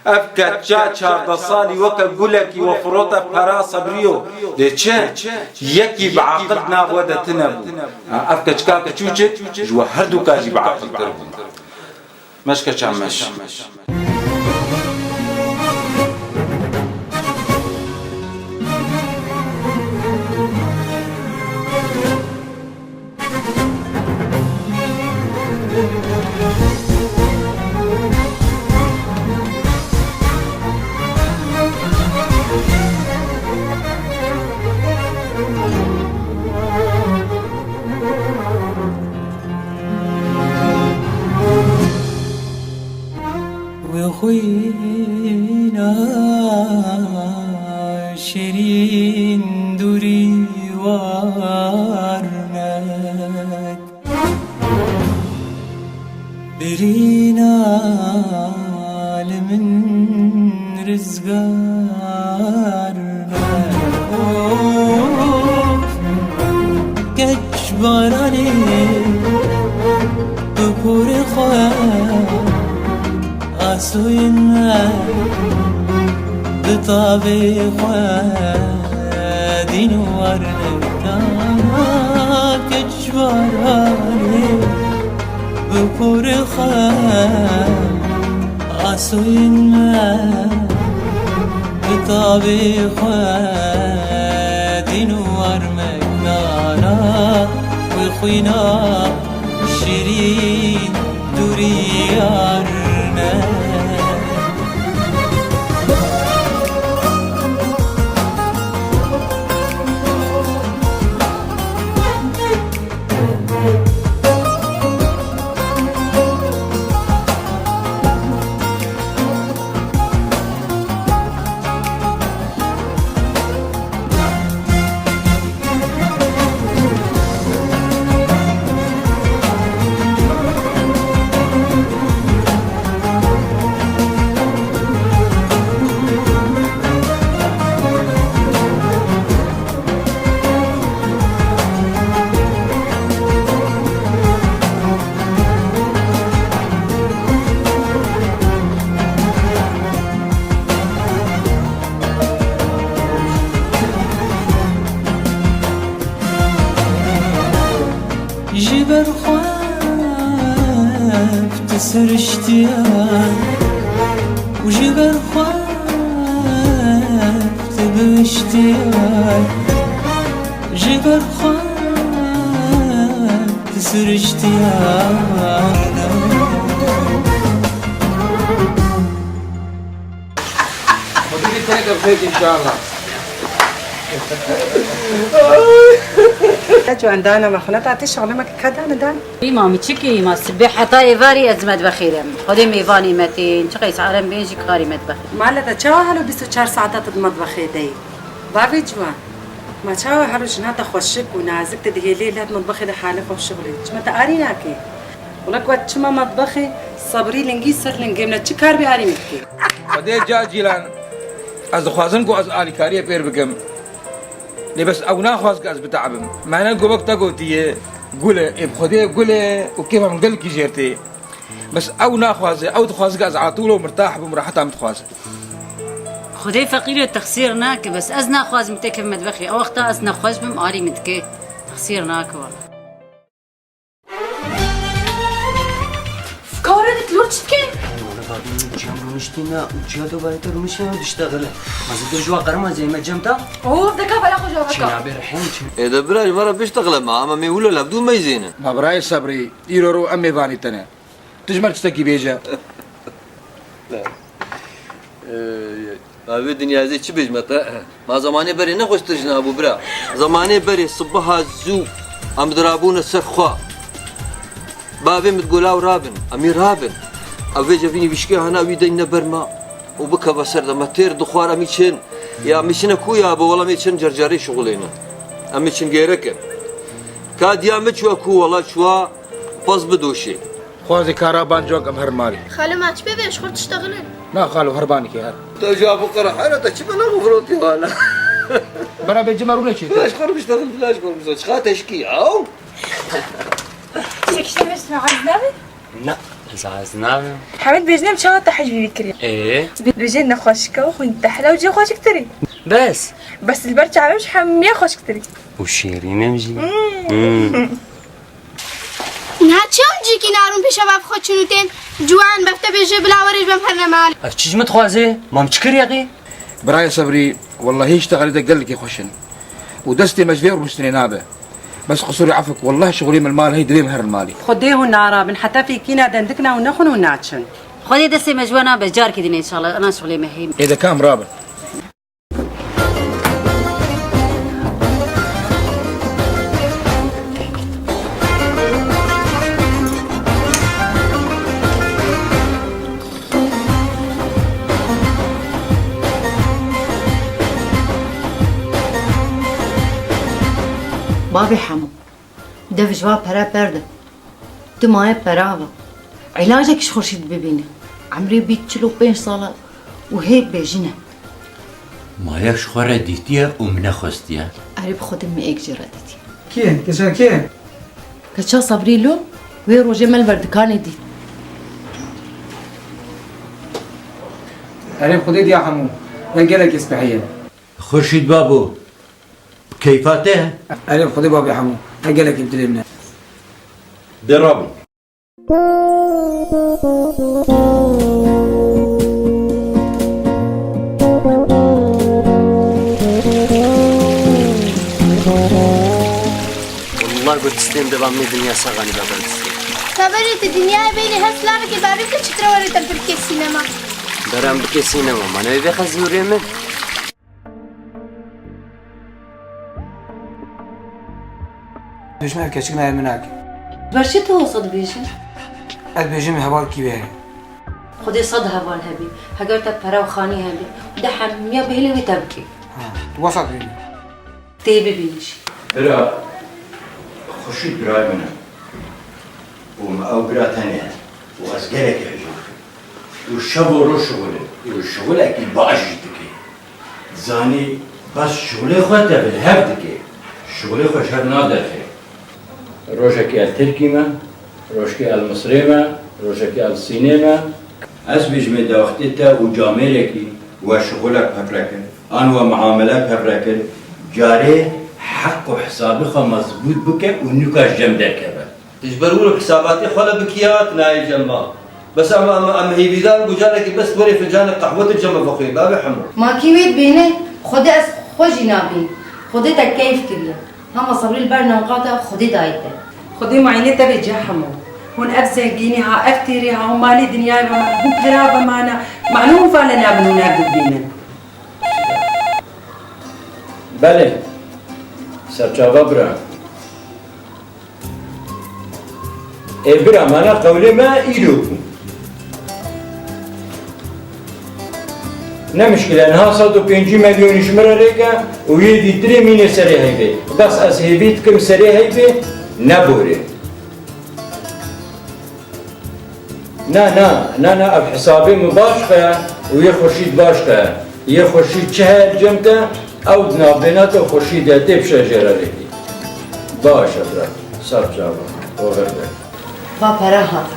افکت چا 14 سالی وکا گلکی و فروتا پرا صبریو لیچه یکی بعقل نابودت نبو افکت چکا کچوچت جوا هر دو کاجی بعقل تربو مشکا چمش خوينا شيرين دوري وارنك برينا لمن رزقارنا كجبراني بكور خواه عسوينا بطابي خوادين ورنكا كجبراني بكور خواد عسوينا بطابي خوادين ورمكنا وخوينا شيرين دوريارنا جبر خواف تسر اشتياق وجبر خواف تبو اشتياق جبر خواف تسر اشتياق ودي تاني بخير ان شاء الله جو عندنا مخنات تعطي شغله ما كذا ندان مامي تشكي ما السباحة طاي فاري أزمت بخيرم خدي ميفاني متين شقيس عالم بينجي قاري مطبخ مالتا چاو هلو 24 ساعت المطبخ دی بابي جوان ما چاو هلو جناتا خوشك ونازك تدهي ليلة مطبخي ده حالي خوش شغلي ما تقاري ناكي ولك وقت شما مطبخي صبري لنجي سر لنجي من تشكار بياري مكي ودي جا جيلان از خوازنكو از آلي كاريه بير بكم لي بس او ناخذ از بتعبم معنا قبك تقوتي قوله بخدي قوله وكيف من قلك جيرتي بس او ناخذ او تخواز از عطوله ومرتاح بمراحتها متخواز خدي فقير التخسير ناك بس أزنا خواز متكف مدبخي أو أختا أزنا خواز بمقاري متكي تخسير ناك فكارة تلورتشكي مشتينا وجهته بالتر مشينا وتشتغل ما زدت جوا قرمه زي ما جمتا اوه دكا بلا خو جوابك شنا برحين اذا براي مرة بيشتغل مع امي ولا لا بدون ما يزينه ما براي صبري يرورو امي فاني تنا تجمل تشتكي بيجا لا abi dünyada çi bejmete ma zamanı beri ne koşturjna abu bra zamanı beri صبها زو ام درابون سرخوا بابي متقولاو رابن امي رابن اوی جوینی ویشکی هنا ویدین نبرما و بکه بسر دم تیر دخوار میچن یا میچن کویا با ولا میچن جرجاری شغلینا میچن گیرکن کادیا میچوا کو ولا شوا باز بدوشی خوازي كارابان جوك ام هرمالي خالو ما تشبه بيش خور تشتغلن لا خالو هرباني كي هر تجاب قرا حنا تشبه انا غفروتي ولا برا بيجمروا لك لاش خرب اشتغل لاش خرب شخا تشكي او سكشتي بس مع الزلمه لا زعزنا حمد بيجنم شو تحجبي بكري ايه بيجينا خوشكة وخنت تحلى وجي خوش كتري بس بس البرج على وش حمية خوش كتري وشيرين مجي نهاتشون جيكي نارون في شباب خدشنوتين جوان بفتا بيجي بلا وريج بمحرنا مال افتش متخوازي ما متشكر يا اخي براي صبري والله هي اشتغلت قال لك يخشن ودستي مجفير ومشتري نابه بس قصوري عفك والله شغلي من المال هي دري مهر المالي خديه ونارا حتى في كينا دندكنا ونخن وناتشن خذي دسي مجوانا بجار كده ان شاء الله انا شغلي مهيم اذا كان رابع بابي حمو دف جواب برا برده تو ماي براوا علاجك شو خورشيد ببينه عمري بيت 45 سالة وهيك بيجنه مايك شخورة ديتيا ومنا خستيا قريب خود امي ايك جرادتي كين كشا كين كتشا صبري له ويرو جمل بردكاني دي قريب خديت يا حمو رجالك اسبحية خورشيد بابو كيفاته قريب خدي بابي حمو رجالك يبتلمنا درابي والله قلت ستيم دبامي دنيا ساغاني بابا تبريت الدنيا بيني هسلامك بابي كنت تروري تبركي السينما برام بكي سينما ما انا يبي خزوري من ليش ما كشكنا مناك برشي توصد بيجي البيجي هوال كبير خذي صدها بالهبي هقرت برا وخاني هبي ده حمية بهلي وتبكي وسط بيني تيبي بينش برا خورشيد براي منا او برا تانية واسقلك يعجبك والشغل شغلك وشغلك باجتك زاني بس شغلي خوته بالهبدك شغلي خوش هر نادر روشك التركيمة روشك المصريمة روشك السينما أسبج من داختتا وجاميركي وشغلك هفركن أنا ومعاملات هفركن جاري حق وحسابي مظبوط بك ونكاش جمدك تجبروا حساباتي خلا بكيات ناي جمال بس أما هي بيدان وجالك بس توري فنجان قهوة الجمل فخي بابي حمر ما كيويت بيني خدي اس خوجي نابين خدي كيف كبير هما صبري البرنا وقاطع خدي دايته خدي معينة بيجي حمو هون أفزقيني ها أفتري ها ومالي دنياي بمانا هم قرابة معنا معلوم فالنا بنونا بدينا بله سرچاوا برا برا مانا قولي ما إيلوكم نه مشكلة أنها 105 مليون شمرة ريكا ويدي 3 مين سري هيبي بس أس هيبيتكم سري هيبي نبوري نا بحسابي مباشرة ويا خورشيد باشقة يا خورشيد شهر جمتا أو دنا بيناته خورشيد يتيب شجرة ريكي باش أبرا صار جابا وغيرك وبراها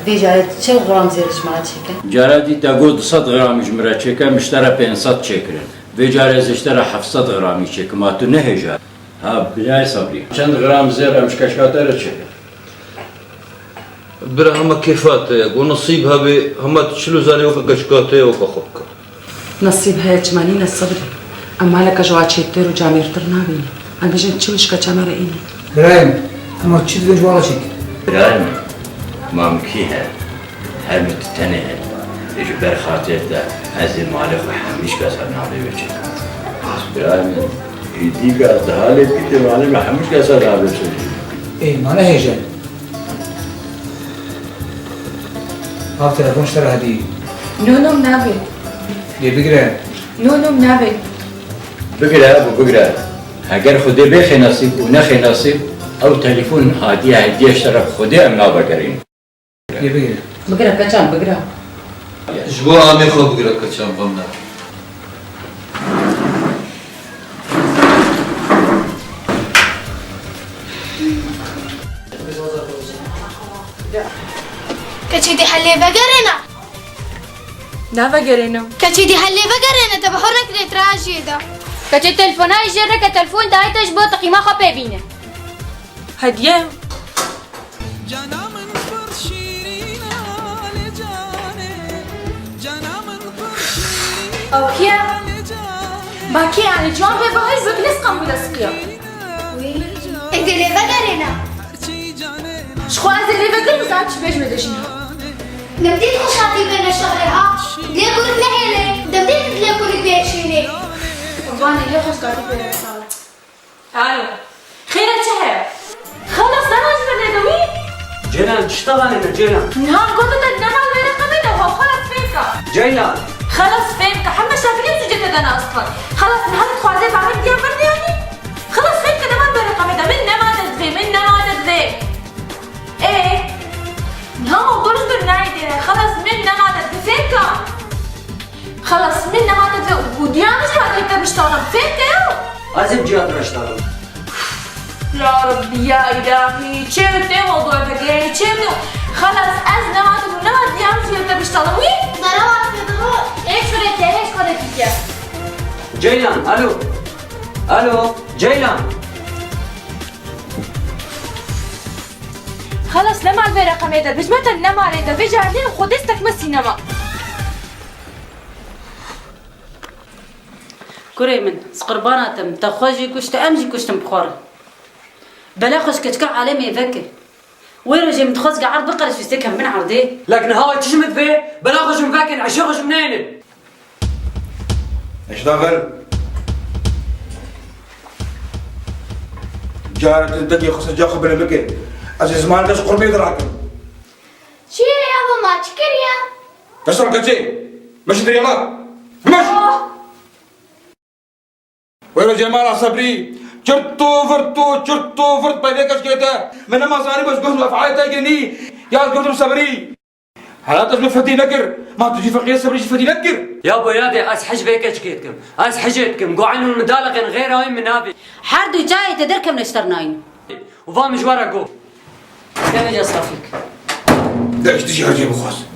بيجارت چه غرام زيرش ما تشيكا جارادي تاقود 100 غرام جمرة تشيكا مشترى 500 تشيكرن بيجارة اشترى 700 غرام تشيك ما تو نهجار ها بلاي صبري چند غرام زير مش كشكاتة تشيكا برا هما كيفات ونصيب هبي هما تشلو زاني وكا كشكاتي وكا خبكا نصيب هاي جمالين الصبر أما لك جوات شيتر وجامير ترنابي أنا بيجن تشوش كجامرة إني برايم أما تشيد ليش والله شيك برايم مامكيها هرمت تنها إجبار خاطرتا هذه مالك وحميش كسر نابي بيشي برايم يديك أدهالي بيتي مالي محمش كسر نابي بيشي إيه ما أنا هيجان هاف تلفون اشترى هدية نونو منابي دي بقرا نونو منابي بقرا أبو بقرا هاگر خودي بيخي نصيب ونخي نصيب أو تليفون هدية اشترى خودي أم نابقرين دي بقرا بقرا كجام بقرا جبو عامي خو بقرا كتشام بمنا كتشيدي هلي بقرنا نافا قرينو كتشي دي هلي بقرنا تبحرك لتراجي ده كتشي تلفوناي جرك تلفون داي تجبو تقيمة خبي بينه هديه او كيا باكي يعني جوان بهاي بكنس قام بلسقيا انت اللي بقرنا شخو از اللي بقر بزاك شبيش مدشنا نبدي تخشاتي بين الشهرها ليه قلت لهيلي نبدي تلي كل بيشيني وانا ليه خشاتي بين الشهر الو خيرك شهر خلص انا اجبر ندوي جيلان تشتغل هنا جيلان نهار كنت تنام على رقمي وهو خلص فيك جيلان خلص فهمت حما شاكلين سجلت انا اصلا خلص نهار خوازي بعمل دي برد يعني خلص فهمت انا ما برقم ده من ما تدفي من ما تدفي ايه نهار موضوعش برنايدي خلص من ما تدفي فهمت خلص من ما تدفي وديانا مش هقدر بشتغل فهمت ازم جيات اشتغل يا ربي يا الهي شفت موضوع بقى شفت خلص ازنا ما تقول لا ديانا مش هقدر بشتغل وين ضربات في ضربات ايش فرقت ايش خدت فيك جيلان الو الو جيلان خلص لما على رقم هذا مش متى نما على ده في جارلين وخدستك من السينما كوري من سقرباناتم تخوجي كشت امجي كشتم بخور بلا خوش كتكع عالمي فكر ويرجي متخوز قاعد بقرش في سكن من عرضي لكن هاي تشمت فيه بلا خش مفاكن عشوخش منين اشتغل جارت انتقي خص جاخو بلا بكي عزيز مالك قربي دراكم شي يا ماما تشكريا تشرب كتشي مش دري الله مش ويرو جمال صبري چرتو فرت پیدا کش کہتا میں نہ مازانی بس گوش افعال تا گنی یا گوش صبري حالات اسمه فتي نكر ما تجي فقيه صبري فتي نكر يا ابو يادي اسحج بيك اشكيتكم اسحجتكم قاعين المدالق غير هاي منابي حردو جاي تدركم نشترناين وفام جواركو كم جا صافيك ده ايش تجي هرجي بخواس